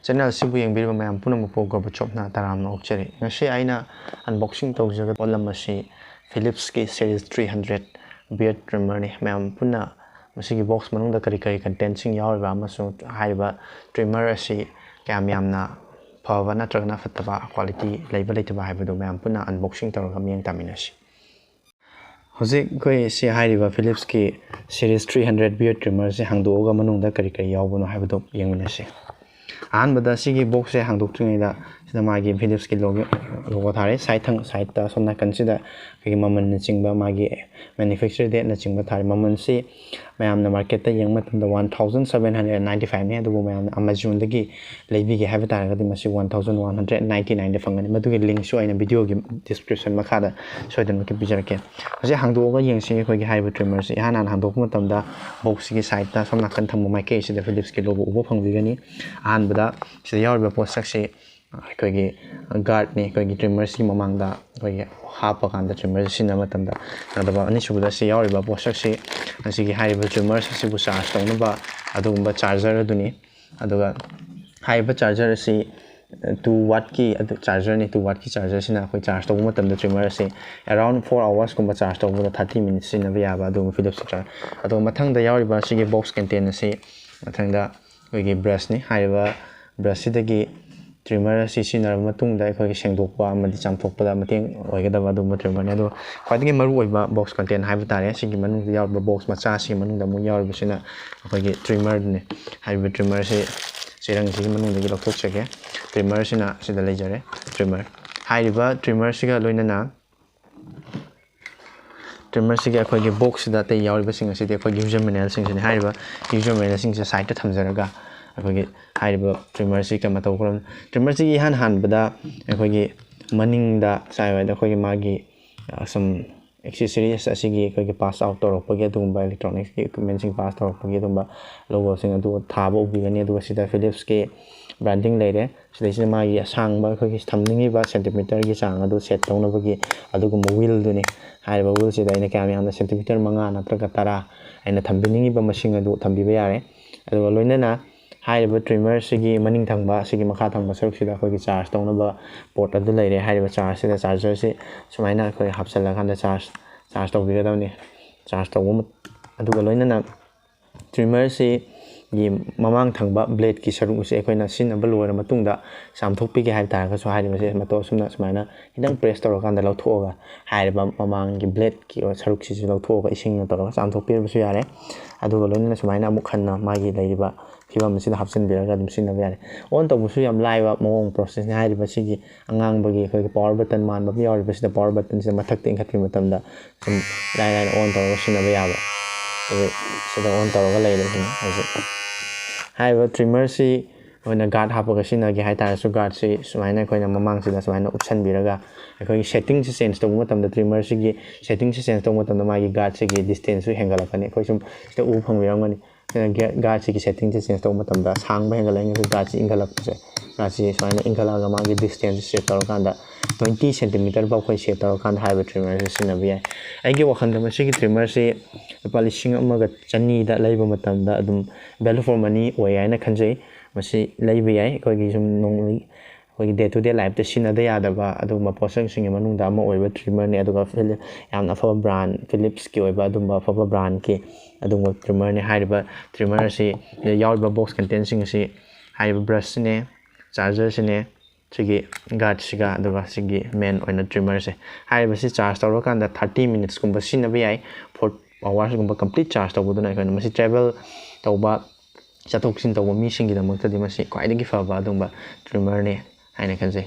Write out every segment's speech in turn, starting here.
channel sibu yengbiriba mayam punamukpo Gorbachev-na taramna okchari. Ngasi aina unboxing tawjaga polam asi Philips ki series 300 beard trimmer ni mayam punna masigi box manungda kari content sing yawriba amasung haiba trimmer asi kyam yamna phaba natragana fattaba quality leiba leitaba haibadu mayam punna unboxing tawraga miyeng taminasi. Hojik koi si hairiba Philips ki series 300 beard trimmer si hangdoga manungda kari yawbano haibadu yengminasi. Ahanbada sigi box se hangdoktrinaida sida magi Philips ki logo thare side ta somna consider ki maman na chingba magi manufacturer date na chingba thare maman si mayamna market ta yengma tanda 1795 ne adugo mayamna Amazon dagi leibi gi have tare gadi masi 1199 da fangani madugi link so aina video gi description makada soidan ki bijarake ase hangdoga yengsi ko gi haiba trimmer si hanan hangdok matamda box gi side ta somna kan thamma mai ke sida Philips ki logo ubo phangbigani ahanbada sida yawriba posak si koigi guard ni koigi trimmer si mamangda koigi hapa kanda trimmer si na matamda nadaba ani subada si yawriba posak si asigi haiba trimmer si bu charge tawnaba adugumba charger aduni aduga haiba charger si 2 watt ki charger ni 2 watt ki charger sina koi charge tawu matamda trimmer si around 4 hours kumba charge tawu 30 minutes sina bayaba adu Philips charger adu mathangda yawriba sigi box container si mathangda koigi brush ni haiba brush sidagi trimmer si sinar matungda khoi sengdokpa amadi chamthokpada mateng oigada adu trimmer ne adu khwadigi maru oiba box content haiba tare sigi manung yawba box macha si manungda mu yawba sina khoi trimmer ne haiba trimmer si sirang sigi manungda gi lokthok chege trimmer sina sida lejare trimmer haiba trimmer siga loinana trimmer siga khoi box da te yawba singa sidi khoi user manual sing sini haiba user manual sing sa site ta thamjaraga अखोगी हाइरिबा trimmer सी कमा तौखरम trimmer सी हान बदा अखोगी मनिंग दा साइवाइदा अखोगी मागी सम accessories असिगी अखोगी pass out तौरपगे दुंबा इलेक्ट्रॉनिक्स की इक्विपमेंट सिंग पास तौरपगे दुंबा लोगो सिंग अदु थाबा उबिगनी अदु सिदा फिलिप्स के ब्रांडिंग लेरे सिदा मागी सांगबा अखोगी थमनिंगिबा सेंटीमीटर की चांग अदु सेट तौनबगी अदुगुम व्हील दुनी हाइरिबा व्हील सिदा इन क्याम याम सेंटीमीटर 5 नत्रगा 10 आइना थंबिनिंगिबा मसिंग अदु थंबिबा यारे अदु लोइनना हाइरिबा ट्रिमर सिगी मनिंग थंगबा सिगी मखा थंगबा सरुक सिदा अखोगी चार्ज तौनबा पोर्ट अदु लेरे हाइरिबा चार्ज सिदा चार्जर से सुमाइना अखोई हापसला खांदा चार्ज तौबिगदावनी चार्ज तौबम अदुगा लोइनना ट्रिमर से गी ममांग थंगबा ब्लेड की सरुक से अखोइना सिनबा लोइर मतुंगदा सामथोकपिगे हाइब तारगा सो हाइरिबा से मतो सुमना सुमाइना हिदंग प्रेस तौरकांदा लौथोगा हाइरिबा ममांग गी ब्लेड की सरुक से लौथोगा इसिंग तौरगा सामथोकपिरबसु यारे अदुगा लोइनना सुमाइना अमुक खन्ना मागी लेरिबा फिबम सिदा हापसन बिरगा दम सिनबा यारे ऑन तौबसु याम लाइवा मोंग प्रोसेस ने हाइरिबा सिगी अंगांगबगी खै पावर बटन मानबा यारिबा सिदा पावर बटन से मथक तेंखत्रि मतमदा सम लाइन ऑन तौरगा सिनबा याबा सिदा ऑन तौरगा लेरे सिन हाइबा ट्रिमर सी ओना गार्ड हापगा सिनागे हाइतारसु गार्ड से सुमाइना खोइना ममांग सिदा सुमाइना ऑप्शन बिरगा अखोई सेटिंग से चेंज तौबा मतमदा ट्रिमर सिगी सेटिंग से चेंज तौबा मतमदा मागी गार्ड सिगी डिस्टेंस सु हेंगलाकनी अखोई सुम सिदा उ फंगबिरंगनी गार्ड सिगी सेटिंग से चेंज तौबा मतमदा सांगबा हेंगलांगे गार्ड सि इंगलाकसे गार्ड सि सुमाइना इंगलागा मागी डिस्टेंस सेट तौरकांदा 20 सेंटीमीटर बाव खोइ सेट तौरकांदा हाइबा ट्रिमर से सिनाबि याय आइगे वखंदा मसिगी ट्रिमर से पालिशिंग अमगा चन्नी दा लैबा मतमदा अदुम वैल्यू फॉर मनी ओय आइना खंजै मसि लैबा याय कोगी सुम नोंगली कोगी डे टू डे लाइफ ते सिनादा यादबा अदुमा पोसंग सिंग मनुंदा अमा ओयबा ट्रिमर ने अदुगा याम अफबा ब्रांड फिलिप्स की ओयबा अदुमा अफबा ब्रांड के अदुमा ट्रिमर ने हाइबा ट्रिमर से यावबा बॉक्स कंटेंट सिंग से हाइबा ब्रश ने चार्जर से सिगी गार्ड सिगा अदुगा सिगी मेन ओइना ट्रिमर से हाइबा से चार्ज तौरकांदा 30 मिनिट्स कुंबा सिनाबा याय 4 आवर्स कुंबा कंप्लीट चार्ज तौबदुना अखन मसि ट्रैवल तौबा चतोक्सिन तौबा मिसिंगिदमक्तदि मसि क्वाइदगी फबा अदुंबा ट्रिमर ने हाइना खंजै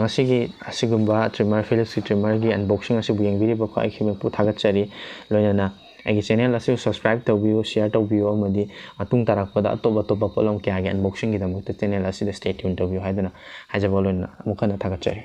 मसिगी असिगुंबा ट्रिमर फिलिप्स की ट्रिमर की अनबॉक्सिंग असिबु यंगबिरिबा ख्वाइ खिमपु थागतचरी लोइनाना आगे चैनल असे सब्सक्राइब तौबियो शेयर तौबियो अमदि मतुंग तारकपदा अतोप पोलम क्या गे अनबॉक्सिंग गिदमक्ता चैनल असिदा स्टे ट्यून तौबियो हाइदना हाइजबा लोइना मुखना थागतचरी